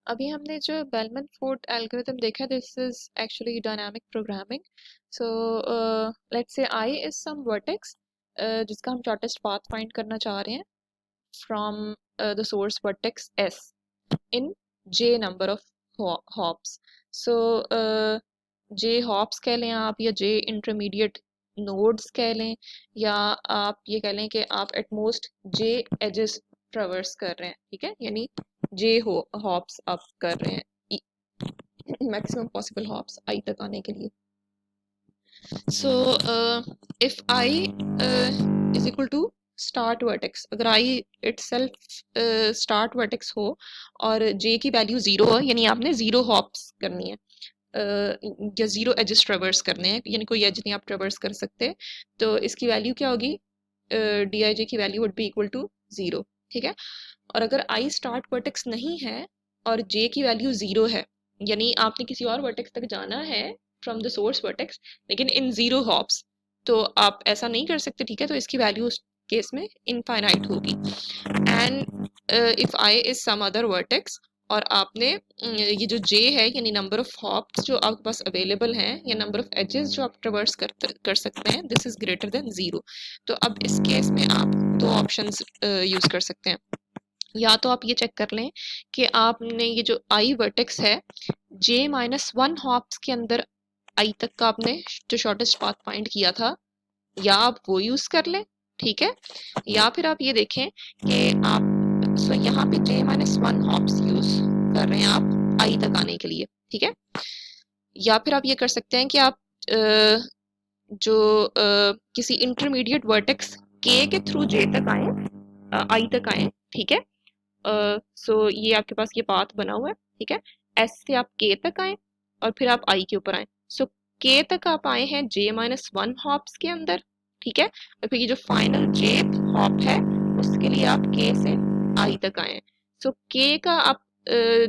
अभी हमने जो बेलमन फोर्ड एल्गोरिथम देखा, this is actually dynamic programming. So let's say I is some vertex जिसका हम शॉर्टेस्ट पाथ फाइंड करना चाह रहे हैं from the source vertex S in J number of hops. So J hops कह लें आप, या जे इंटरमीडिएट नोड्स कह लें, या आप ये कह लें कि आप at most J edges traverse कर रहे हैं. ठीक है, यानी जे हॉप्स आप कर रहे हैं मैक्सिमम पॉसिबल हॉप्स आई तक आने के लिए. So if I is equal to start vertex, अगर आई इटसेल्फ स्टार्ट वर्टेक्स हो और जे की वैल्यू जीरो हो, यानी आपने जीरो हॉप्स करनी है या जीरो एजेस ट्रेवर्स करने हैं, यानी कोई एज नहीं आप ट्रेवर्स कर सकते, तो इसकी वैल्यू क्या होगी? डी आई जे की value would be equal to zero. ठीक है, और अगर आई स्टार्ट वर्टेक्स नहीं है और जे की वैल्यू जीरो है, यानी आपने किसी और वर्टेक्स तक जाना है फ्रॉम द सोर्स वर्टेक्स, लेकिन इन जीरो हॉप्स, तो आप ऐसा नहीं कर सकते. ठीक है, तो इसकी वैल्यू उस केस में इनफाइनाइट होगी. And if I is some other vertex, और आपने ये जो जे है, यानी नंबर ऑफ हॉप्स जो आपके पास अवेलेबल हैं या नंबर ऑफ एजेस जो आप ट्रेवर्स कर सकते हैं, this is greater than zero. तो अब इस केस में आप दो ऑप्शंस यूज कर सकते हैं. या तो आप ये चेक कर लें कि आपने ये जो आई वर्टेक्स है, जे माइनस वन हॉप्स के अंदर आई तक का आपने जो शॉर्टेस्ट पाथ फाइंड किया था, या आप वो यूज कर लें. ठीक है, या फिर आप ये देखें कि आप यहाँ पे जे माइनस वन हॉप्स यूज कर रहे हैं आप आई तक आने के लिए. ठीक है, या फिर आप ये कर सकते हैं कि आप जो किसी इंटरमीडिएट वर्टेक्स के थ्रू जे तक आए, आई तक आए. ठीक है, सो ये आपके पास ये पाथ बना हुआ है. ठीक है, एस से आप के तक आए और फिर आप आई के ऊपर आए. सो के तक आप आए हैं जे माइनस वन हॉप्स के अंदर. ठीक है, और फिर ये जो फाइनल जे हॉप है उसके लिए आप के से आई तक आए हैं. सो के का आप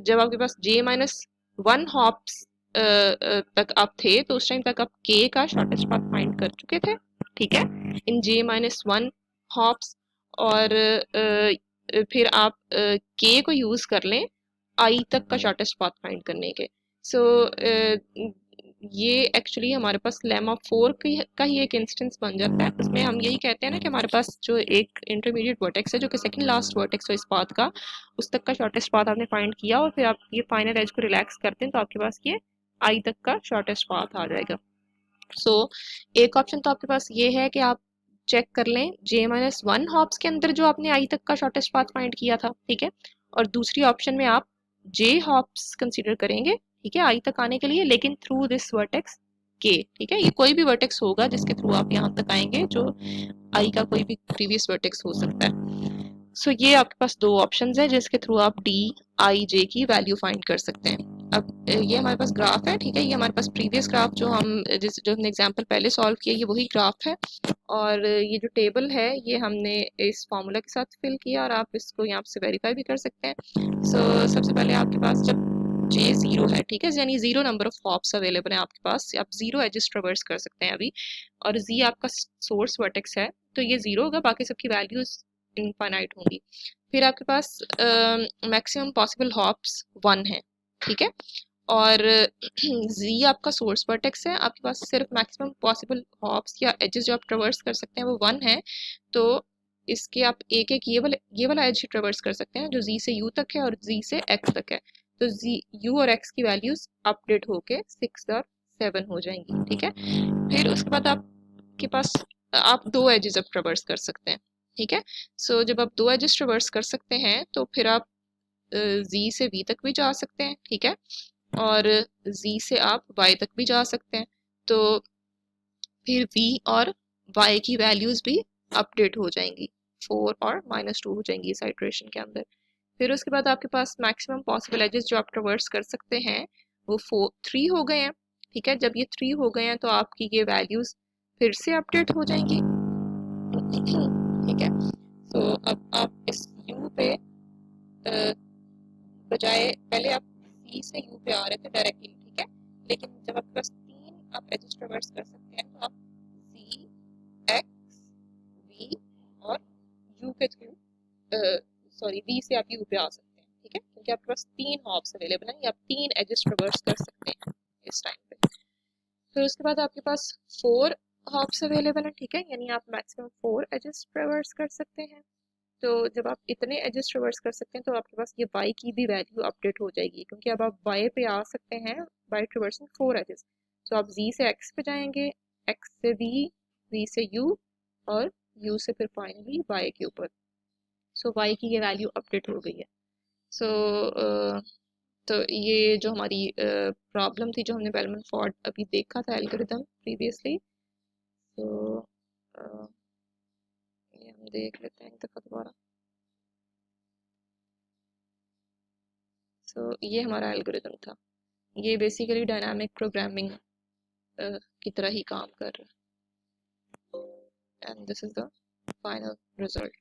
जब आपके पास जे माइनस वन हॉप्स तक आप थे, तो उस टाइम तक आप के का शॉर्टेस्ट पाथ फाइंड कर चुके थे. ठीक है, इन जे माइनस वन हॉप्स. और फिर आप के को यूज कर लें आई तक का शॉर्टेस्ट पाथ फाइंड करने के. सो ये एक्चुअली हमारे पास लेमा फोर का ही एक इंस्टेंस बन जाता है. उसमें हम यही कहते हैं ना कि हमारे पास जो एक इंटरमीडिएट वर्टेक्स है, जो कि सेकंड लास्ट वर्टेक्स है इस पाथ का, उस तक का शॉर्टेस्ट पाथ आपने फाइंड किया और फिर आप ये फाइनल एज को रिलैक्स करते हैं, तो आपके पास ये आई तक का शॉर्टेस्ट पाथ आ जाएगा. सो एक ऑप्शन तो आपके पास ये है कि आप चेक कर लें जे माइनस वन हॉप्स के अंदर जो आपने आई तक का शॉर्टेस्ट पाथ फाइंड किया था. ठीक है, और दूसरी ऑप्शन में आप जे हॉप्स कंसीडर करेंगे. ठीक है, आई तक आने के लिए, लेकिन थ्रू दिस वर्टेक्स के. ठीक है, ये कोई भी वर्टेक्स होगा जिसके थ्रू आप यहाँ तक आएंगे, जो आई का कोई भी प्रीवियस वर्टेक्स हो सकता है. सो ये आपके पास दो ऑप्शंस हैं जिसके थ्रू आप डी आई जे की वैल्यू फाइंड कर सकते हैं. अब ये हमारे पास ग्राफ है. ठीक है, ये हमारे पास प्रीवियस ग्राफ जो हमने एग्जांपल पहले सॉल्व किया, ये वही ग्राफ है. और ये जो टेबल है ये हमने इस फॉर्मूला के साथ फिल किया, और आप इसको यहाँ से वेरीफाई भी कर सकते हैं. सबसे पहले आपके पास जब जे जीरो है, ठीक है, यानी zero number of hops available है आपके पास, आप जीरो एजेस ट्रेवर्स कर सकते हैं अभी, और जी आपका सोर्स वर्टेक्स है, तो ये जीरो होगा, बाकी सबकी वैल्यूज इनफाइनाइट होंगी. फिर आपके पास मैक्सिमम पॉसिबल हॉप्स वन है. ठीक है, और जी आपका सोर्स वर्टेक्स है, आपके पास सिर्फ मैक्सिमम पॉसिबल हॉप्स या एजेस जो आप ट्रेवर्स कर सकते हैं वो वन है. तो इसके आप एक एक ये वाला एज ही ट्रेवर्स कर सकते हैं जो जी से यू तक है और जी से एक्स तक है. तो जी यू और एक्स की वैल्यूज अपडेट होके 6 और 7 हो जाएंगी. ठीक है, फिर उसके बाद आपके पास आप दो एजेस अब ट्रेवर्स कर सकते हैं. ठीक है, जब आप दो एजेस ट्रेवर्स कर सकते हैं तो फिर आप जी से वी तक भी जा सकते हैं. ठीक है, और z से आप y तक भी जा सकते हैं. तो फिर v और y की वैल्यूज भी अपडेट हो जाएंगी, 4 और -2 हो जाएंगी इस आइट्रेशन के अंदर. फिर उसके बाद आपके पास मैक्सिमम पॉसिबल एजेस जो आप ट्रेवर्स कर सकते हैं वो 3 हो गए हैं. ठीक है, जब ये 3 हो गए हैं तो आपकी ये वैल्यूज फिर से अपडेट हो जाएंगी. ठीक है, अब आप इस u पे बजाय, पहले आप सी से यू पे आ रहे थे डायरेक्टली. ठीक है, लेकिन जब आपके पास तीन आप एजेस ट्रेवर्स कर सकते हैं, तो आप सी एक्स वी और यू के थ्रू, सॉरी वी से आप यू पे आ सकते हैं. ठीक है, क्योंकि आपके पास 3 हॉप्स अवेलेबल हैं, या आप 3 एजेस ट्रेवर्स कर सकते हैं इस टाइम पे। फिर उसके बाद आपके पास 4 हॉप्स अवेलेबल हैं, ठीक है, यानी आप मैक्सिमम 4 एजेस ट्रेवर्स कर सकते हैं। तो जब आप इतने एजेस ट्रेवर्स कर सकते हैं तो आपके पास ये y की भी वैल्यू अपडेट हो जाएगी, क्योंकि अब आप y पे आ सकते हैं बाय ट्रेवर्सिंग 4 एजेस। तो आप z से x पे जाएंगे, x से v से u, और u से फिर फाइनली y के ऊपर। सो y की ये वैल्यू अपडेट हो गई है। सो तो ये जो हमारी प्रॉब्लम थी, जो हमने बेलमन फोर्ड अभी देखा था एल्गोरिदम प्रीवियसली, तो ये हम देख लेते हैं एक दफ़ा दोबारा। सो ये हमारा एल्गोरिदम था, ये बेसिकली डायनामिक प्रोग्रामिंग की तरह ही काम कर रहा है, and this is the final result.